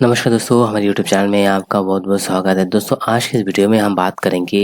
नमस्कार दोस्तों, हमारे YouTube चैनल में आपका बहुत बहुत स्वागत है। दोस्तों आज के इस वीडियो में हम बात करेंगे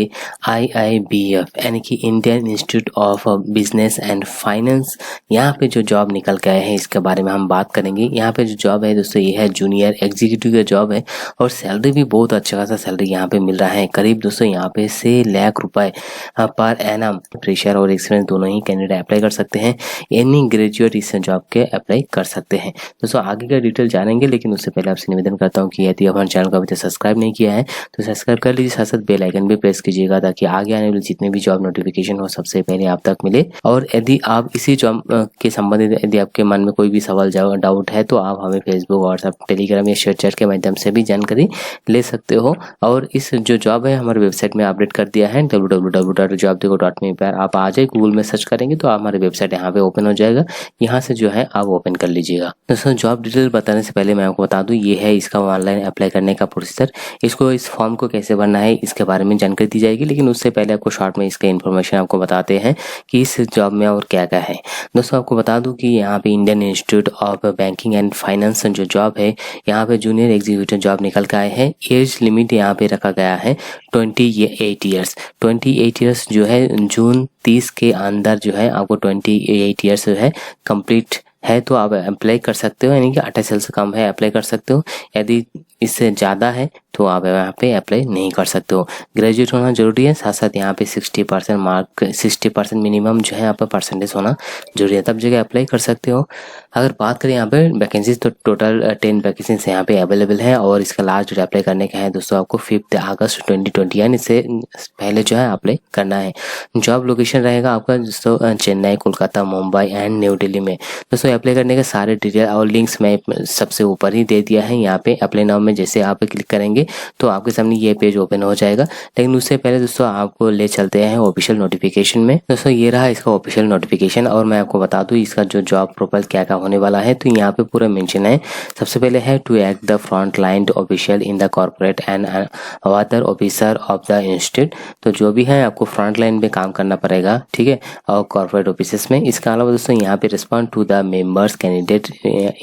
IIBF यानी कि Indian institute of business and finance. यहाँ पे जो जॉब निकल के आए हैं इसके बारे में हम बात करेंगे। यहाँ पे जो जॉब है दोस्तों ये है जूनियर एग्जीक्यूटिव का जॉब है और सैलरी भी बहुत अच्छा खासा सैलरी यहाँ पे मिल रहा है। करीब दोस्तों यहाँ पे 6 लाख रुपए पर एनम। फ्रेशर और एक्सपीरियंस दोनों ही कैंडिडेट अप्लाई कर सकते हैं। एनी ग्रेजुएट इस जॉब के अप्लाई कर सकते हैं। दोस्तों आगे का डिटेल जानेंगे, लेकिन उससे पहले आपसे निवेदन करता हूं कि यदि आप हमारे चैनल को अभी तक सब्सक्राइब नहीं किया है तो सब्सक्राइब कर लीजिए, साथ साथ बेल आइकन भी प्रेस कीजिएगा ताकि आगे आने वाले जितने भी जॉब नोटिफिकेशन हो सबसे पहले आप तक मिले। और यदि आप इसी जॉब के संबंधित यदि आपके मन में कोई भी सवाल डाउट है तो आप हमें फेसबुक, व्हाट्सएप, टेलीग्राम या शेयर चैट के माध्यम से भी जानकारी ले सकते हो। और इस जो जॉब है हमारे वेबसाइट में अपडेट कर दिया है www.jobdeko.me पर। आप आ जाए गूगल में सर्च करेंगे तो हमारे वेबसाइट यहाँ पे ओपन हो जाएगा। यहाँ से जो है आप ओपन कर लीजिएगा। दोस्तों जॉब डिटेल बताने से पहले मैं आपको बता दूं ये है इसका ऑनलाइन अप्लाई करने का प्रोसीजर। इसको इस फॉर्म को कैसे भरना है इसके बारे में जानकारी दी जाएगी, लेकिन उससे पहले आपको शॉर्ट में इसका इन्फॉर्मेशन आपको बताते हैं कि इस जॉब में और क्या क्या है। दोस्तों आपको बता दूं कि यहाँ पे Indian institute of banking and finance जो जॉब है यहाँ पे जूनियर एग्जीक्यूटिव जॉब निकल के आए हैं। एज लिमिट यहाँ पे रखा गया है 28 ईयर्स। 28 ईयर्स जो है जून 30 के अंदर जो है आपको 28 ईयर्स जो है कंप्लीट है तो आप अप्लाई कर सकते हो, यानी कि 28 साल से कम है अप्लाई कर सकते हो। यदि इससे ज़्यादा है तो आप यहाँ पे अप्लाई नहीं कर सकते हो। ग्रेजुएट होना जरूरी है, साथ साथ यहाँ पे 60% मार्क 60% मिनिमम जो है यहाँ पे परसेंटेज होना जरूरी है, तब जगह अप्लाई कर सकते हो। अगर बात करें यहाँ पे वैकेंसीज तो टोटल 10 वैकेंसीज यहाँ पे अवेलेबल है और इसका लास्ट डेट अप्लाई करने का है दोस्तों आपको 5 अगस्त 2020, यानी इससे पहले जो है अप्लाई करना है। जॉब लोकेशन रहेगा आपका दोस्तों चेन्नई, कोलकाता, मुंबई एंड न्यू दिल्ली में। दोस्तों अप्लाई करने के सारे डिटेल और लिंक्स मैं सबसे ऊपर ही दे दिया है यहाँ पे अप्लाई नाउ में। जैसे आप क्लिक करेंगे तो आपके सामने ये पेज ओपन हो जाएगा, लेकिन उससे पहले दोस्तों आपको ले चलते हैं ऑफिशियल नोटिफिकेशन में। दोस्तों ये रहा इसका ऑफिशियल नोटिफिकेशन और मैं आपको बता दूं इसका जो जॉब प्रोफाइल क्या क्या होने वाला है तो यहाँ पे पूरा मेंशन है। सबसे पहले है to act the front line official in the corporate and other officer of the institute. तो जो भी है आपको फ्रंट लाइन पे काम करना पड़ेगा, ठीक है, और कॉर्पोरेट ऑफिस में। इसके अलावा दोस्तों यहाँ पे respond to the members candidate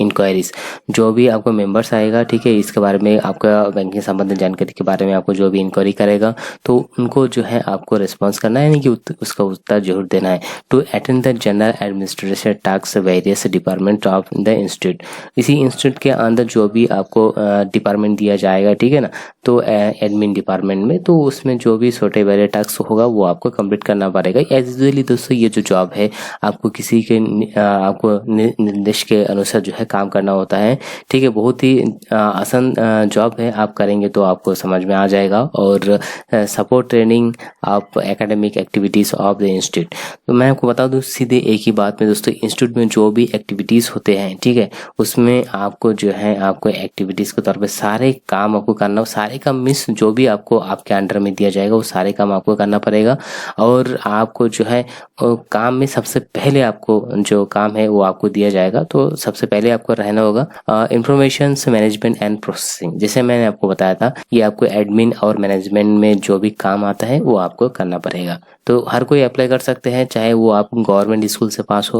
inquiries, जो भी आपको मेंबर्स आएगा, ठीक है, इसके बारे में आपका बैंकिंग संबंधित जानकारी के बारे में आपको जो भी इंक्वायरी करेगा तो उनको जो है आपको रिस्पॉन्स करना है, यानी कि उसका उत्तर जरूर देना है। To attend the general administration task various department of the institute, इसी इंस्टीट्यूट के अंदर जो भी आपको डिपार्टमेंट दिया जाएगा, ठीक है ना, तो एडमिन डिपार्टमेंट में तो उसमें जो भी छोटे बड़े टास्क होगा वो आपको कंप्लीट करना पड़ेगा। एज यूजुअली दोस्तों ये जो जॉब है आपको किसी के आपको निर्देश के अनुसार जो है काम करना होता है, ठीक है। बहुत ही आसान जॉब है, आप करेंगे तो आपको समझ में आ जाएगा। और support training of academic activities of the institute, तो मैं आपको बता दूं सीधे एक ही बात में दोस्तों, इंस्टीट्यूट में जो भी एक्टिविटीज होते हैं, ठीक है, उसमें आपको जो है आपको एक्टिविटीज के तौर पे सारे काम आपको करना हो। सारे काम मिस जो भी आपको आपके अंडर में दिया जाएगा वो सारे काम आपको करना पड़ेगा। और आपको जो है काम में सबसे पहले आपको जो काम है वो आपको दिया जाएगा, तो सबसे पहले आपको रहना होगा इंफॉर्मेशन मैनेजमेंट एंड प्रोसेसिंग। जैसे मैंने आपको बताया था ये आपको एडमिन और मैनेजमेंट में जो भी काम आता है वो आपको करना पड़ेगा। तो हर कोई अप्लाई कर सकते हैं, चाहे वो आप गवर्नमेंट स्कूल से पास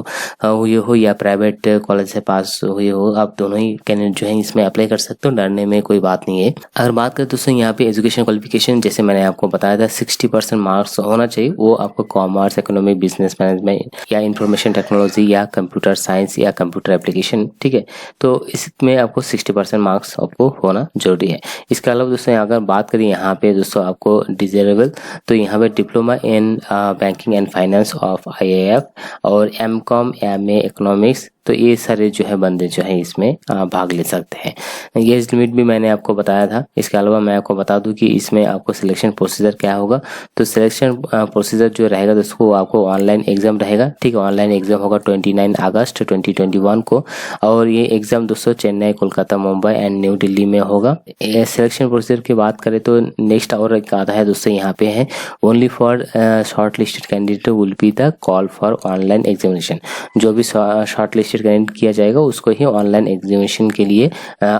हुए हो या प्राइवेट कॉलेज से पास हुए हो, आप दोनों ही कैंडिडेट जो है इसमें अप्लाई कर सकते हो, डरने में कोई बात नहीं है। अगर बात करें दोस्तों यहाँ पे एजुकेशन क्वालिफिकेशन, जैसे मैंने आपको बताया था 60% मार्क्स होना चाहिए, वो आपको कॉमर्स, इकोनॉमिक, बिजनेस मैनेजमेंट या इंफॉर्मेशन टेक्नोलॉजी या कंप्यूटर साइंस या कंप्यूटर एप्लीकेशन, ठीक है, तो इसमें आपको 60% मार्क्स आपको होना जरूरी है। इसके अलावा दोस्तों अगर बात करें यहाँ पे दोस्तों आपको डिजायरेबल, तो यहाँ पे diploma in banking and finance of IIF और MCOM MA इकोनॉमिक्स, तो ये सारे जो है बंदे जो है इसमें भाग ले सकते हैं। ये एज लिमिट भी मैंने आपको बताया था। इसके अलावा मैं आपको बता दूं कि इसमें आपको सिलेक्शन प्रोसीजर क्या होगा। तो सिलेक्शन प्रोसीजर जो रहेगा दोस्तों आपको ऑनलाइन एग्जाम रहेगा, ठीक है, ऑनलाइन एग्जाम होगा 29 अगस्त 2021 को। और ये एग्जाम दोस्तों चेन्नई, कोलकाता, मुंबई एंड न्यू दिल्ली में होगा। सिलेक्शन प्रोसीजर की बात करें तो नेक्स्ट और एक आता है दोस्तों यहाँ पे है only for short listed candidate will be the call for online examination. जो भी शॉर्ट लिस्ट किया जाएगा उसको ही ऑनलाइन एग्जामिनेशन के लिए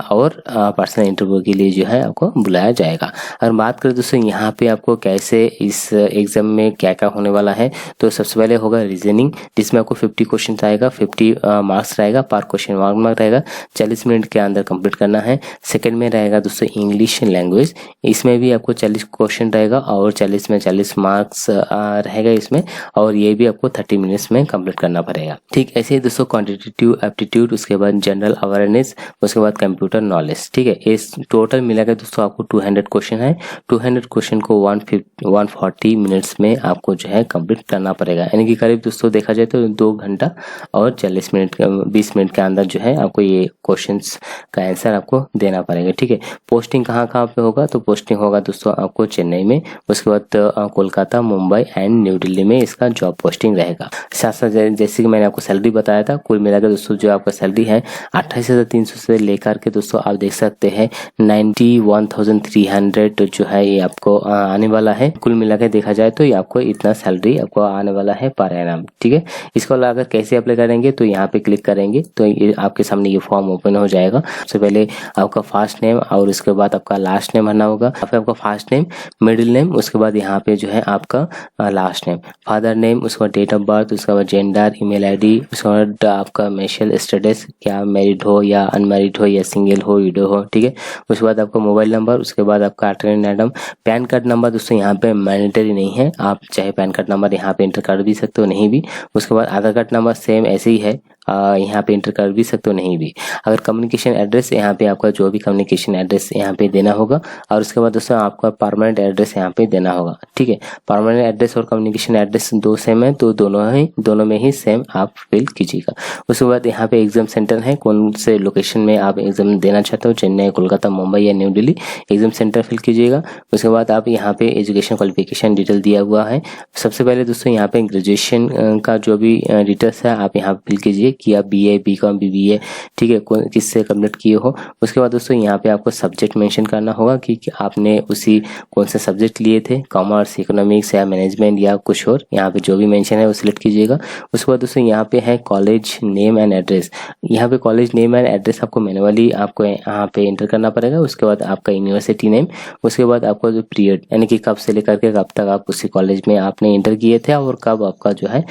और और पर्सनल इंटरव्यू के लिए जो है आपको बुलाया जाएगा। अगर बात करें दोस्तों यहाँ पे आपको कैसे इस एग्ज़ाम में क्या क्या होने वाला है, तो सबसे पहले होगा रीजनिंग, जिसमें आपको 50 क्वेश्चन आएगा, 50 मार्क्स रहेगा, पर क्वेश्चन 1 मार्क रहेगा, 40 मिनट के अंदर कंप्लीट करना है। सेकंड में रहेगा दोस्तों इंग्लिश लैंग्वेज, इसमें भी आपको 40 क्वेश्चन रहेगा और 40 में 40 मार्क्स रहेगा इसमें, और ये भी आपको 30 मिनट्स में कंप्लीट करना पड़ेगा। ठीक ऐसे ही दोस्तों क्वांटिटेटिव एप्टीट्यूड, उसके बाद जनरल अवेयरनेस, उसके बाद कंप्यूटर नॉलेज। ठीक है, इस टोटल मिलाकर दोस्तों आपको 200 क्वेश्चन है। 200 क्वेश्चन को 140 मिनट्स में आपको जो है कंप्लीट करना पड़ेगा, यानी कि करीब दोस्तों देखा जाए तो 2 घंटा और 40 मिनट 20 मिनट के अंदर जो है आपको ये क्वेश्चंस का आंसर आपको देना पड़ेगा। ठीक है, पोस्टिंग कहाँ कहाँ पे होगा, तो पोस्टिंग होगा दोस्तों आपको चेन्नई में, उसके बाद कोलकाता, मुंबई एंड न्यू दिल्ली में इसका जॉब पोस्टिंग रहेगा। साथ साथ जैसे कि मैंने आपको सैलरी बताया था, कुल मिलाकर दोस्तों जो आपका सैलरी है 28,300 से लेकर के दोस्तों आप देख सकते हैं 91,300 जो है ये आपको आने वाला है। कुल मिलाकर देखा जाए तो ये आपको इतना सैलरी आपको आने वाला है पर एनम। ठीक है, इसको अगर कैसे अप्लाई करेंगे, तो यहाँ पे क्लिक करेंगे तो ये आपके सामने ये फॉर्म ओपन हो जाएगा। सबसे पहले आपका फर्स्ट नेम और उसके बाद आपका लास्ट नेम भरना होगा। यहाँ पे आपका फर्स्ट नेम, मिडिल नेम, उसके बाद यहाँ पे जो है आपका लास्ट नेम, फादर नेम, उसके बाद डेट ऑफ बर्थ, उसके बाद जेंडर, ईमेल आईडी, उसके बाद आपका मैरिटल स्टेटस, क्या मैरिड हो या अनमैरिड हो या सिंगल हो, विडो हो। ठीक है, उसके बाद आपका मोबाइल नंबर, उसके बाद आपका attendance item. Pan card number दोस्तों यहाँ पे मैंडेटरी नहीं है, आप चाहे पैन कार्ड नंबर यहाँ पे इंटर कर भी सकते हो, नहीं भी। उसके बाद आधार कार्ड नंबर सेम ऐसे ही है, यहाँ पे इंटर कर भी सकते हो, नहीं भी। अगर कम्युनिकेशन एड्रेस, यहाँ पे आपका जो भी कम्युनिकेशन एड्रेस यहाँ पे देना होगा, और उसके बाद दोस्तों आपका परमानेंट एड्रेस यहाँ पे देना होगा। ठीक है, परमानेंट एड्रेस और कम्युनिकेशन एड्रेस दो सेम है, तो दोनों में ही सेम आप फिल कीजिएगा। उसके बाद यहाँ पे एग्जाम सेंटर है, कौन से लोकेशन में आप एग्जाम देना चाहते हो, चेन्नई, कोलकाता, मुंबई या New Delhi, exam centre fill कीजिएगा। उसके बाद आप यहाँ पे एजुकेशन क्वालिफिकेशन डिटेल दिया हुआ है। सबसे पहले दोस्तों यहाँ पे ग्रेजुएशन का जो भी डिटेल्स है आप यहाँ फिल कीजिए कि आप BA, BCom, BBA, ठीक है, किससे कंप्लीट किए हो। उसके बाद दोस्तों यहाँ पे आपको सब्जेक्ट मेंशन करना होगा कि आपने उसी कौन से सब्जेक्ट लिए थे, कॉमर्स, इकोनॉमिक्स या मैनेजमेंट या कुछ और, यहाँ पे जो भी मेंशन है वो सिलेक्ट कीजिएगा। उसके बाद दोस्तों यहाँ पे है कॉलेज नेम एंड एड्रेस, यहाँ पे कॉलेज नेम एंड एड्रेस आपको मैनुअली आपको यहाँ पे एंटर करना पड़ेगा। उसके बाद आपका यूनिवर्सिटी नेम, उसके बाद आपका जो पीरियड, यानी कि कब से लेकर के कब तक आप उसी कॉलेज में आपने इंटर किए थे और कब आपका जो है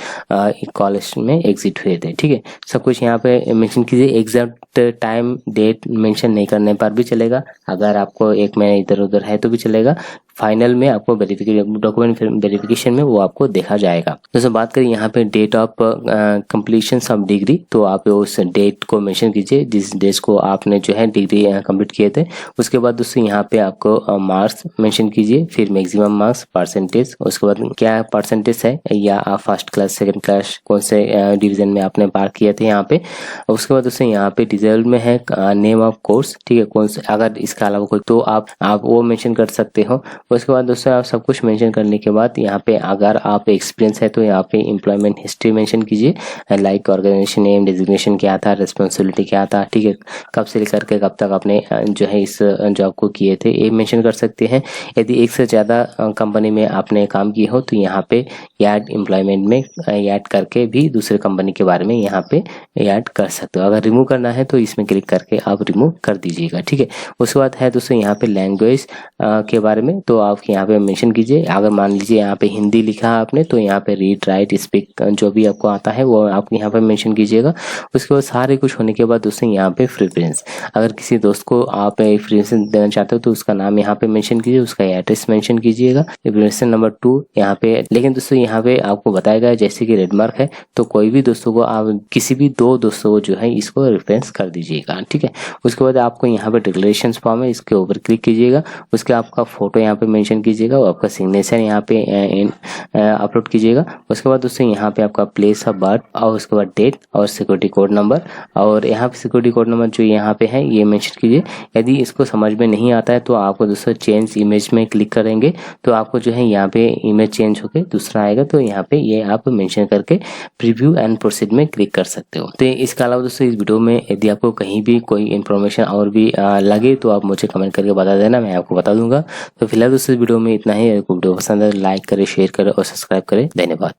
कॉलेज में एग्जिट हुए थे। ठीक है, सब कुछ यहाँ पे मेंशन कीजिए। एग्जैक्ट टाइम डेट मेंशन नहीं करने पर भी चलेगा, अगर आपको 1 महीना इधर उधर है तो भी चलेगा। फाइनल में आपको डॉक्यूमेंट वेरिफिकेशन में वो आपको देखा जाएगा। दोस्तों बात करें यहाँ पे date of completion of degree, तो आप उस डेट को मेंशन कीजिए जिस डेट को आपने जो है डिग्री कंप्लीट किए थे। उसके बाद दोस्तों यहाँ पे आपको मार्क्स मेंशन कीजिए, फिर मैक्सिमम मार्क्स, परसेंटेज, उसके बाद क्या परसेंटेज है या आप फर्स्ट क्लास, सेकंड क्लास, कौन से डिवीजन में आपने पार किए थे यहाँ पे। उसके बाद दोस्तों यहाँ पे डिटेल में है नेम ऑफ कोर्स, ठीक है, कौन से, अगर इसके अलावा कोई तो आप वो मेंशन कर सकते हो। उसके बाद दोस्तों आप सब कुछ मेंशन करने के बाद यहाँ पे अगर आप एक्सपीरियंस है तो यहाँ पे एम्प्लॉयमेंट हिस्ट्री मेंशन कीजिए, लाइक ऑर्गेनाइजेशन नेम, डेजिग्नेशन क्या था, रिस्पॉन्सिबिलिटी क्या था, ठीक है, कब से लेकर के कब तक आपने जो है इस जॉब को किए थे, ये मेंशन कर सकते हैं। यदि एक से ज़्यादा कंपनी में आपने काम किए हो तो यहाँ पे ऐड एम्प्लॉयमेंट में ऐड करके भी दूसरे कंपनी के बारे में यहाँ पे ऐड कर सकते हो। अगर रिमूव करना है तो इसमें क्लिक करके आप रिमूव कर दीजिएगा। ठीक है, उसके बाद है दोस्तों यहाँ पे लैंग्वेज के बारे में, तो आप यहाँ पे मेंशन कीजिए। अगर मान लीजिए यहाँ पे हिंदी लिखा है आपने तो यहाँ पे रीड, राइट, स्पीक जो भी आपको आता है वो आप यहाँ पे मेंशन कीजिएगा। उसके बाद सारे कुछ होने के बाद दोस्तों यहाँ पे प्रेफरेंस, अगर किसी दोस्त को आप प्रेफरेंस देना चाहते हो तो उसका नाम यहाँ पे मेंशन कीजिए, उसका एड्रेस मेंशन कीजिएगा। प्रेफरेंस नंबर 2 यहाँ पे, लेकिन दोस्तों यहाँ पे आपको बताया गया जैसे कि रेड मार्क है तो कोई भी दोस्तों को आप किसी भी 2 दोस्तों को जो है इसको रेफरेंस कर दीजिएगा। ठीक है, उसके बाद आपको यहाँ पे डिक्लेरेशन फॉर्म है, इसके ऊपर क्लिक कीजिएगा। उसके आपका फोटो यहाँ पे मेंशन कीजिएगा और आपका सिग्नेचर यहाँ पे अपलोड कीजिएगा। उसके बाद दोस्तों यहाँ पे आपका प्लेस ऑफ बर्थ और उसके बाद डेट और सिक्योरिटी कोड नंबर, और यहाँ पे सिक्योरिटी कोड नंबर जो यहाँ पे है ये मेंशन कीजिए। यदि इसको समझ में नहीं आता है तो आपको दोस्तों चेंज इमेज में क्लिक करेंगे तो आपको जो है यहाँ पे इमेज चेंज होकर दूसरा आएगा, तो यहाँ पे ये आप मेंशन करके प्रीव्यू एंड प्रोसीड में क्लिक कर सकते हो। तो इसके अलावा दोस्तों इस वीडियो में यदि आपको कहीं भी कोई इन्फॉर्मेशन और भी लगे तो आप मुझे कमेंट करके बता देना, मैं आपको बता दूंगा। तो फिलहाल दोस्तों इस वीडियो में इतना ही। वीडियो पसंद है लाइक करें, शेयर करें और सब्सक्राइब करें। धन्यवाद।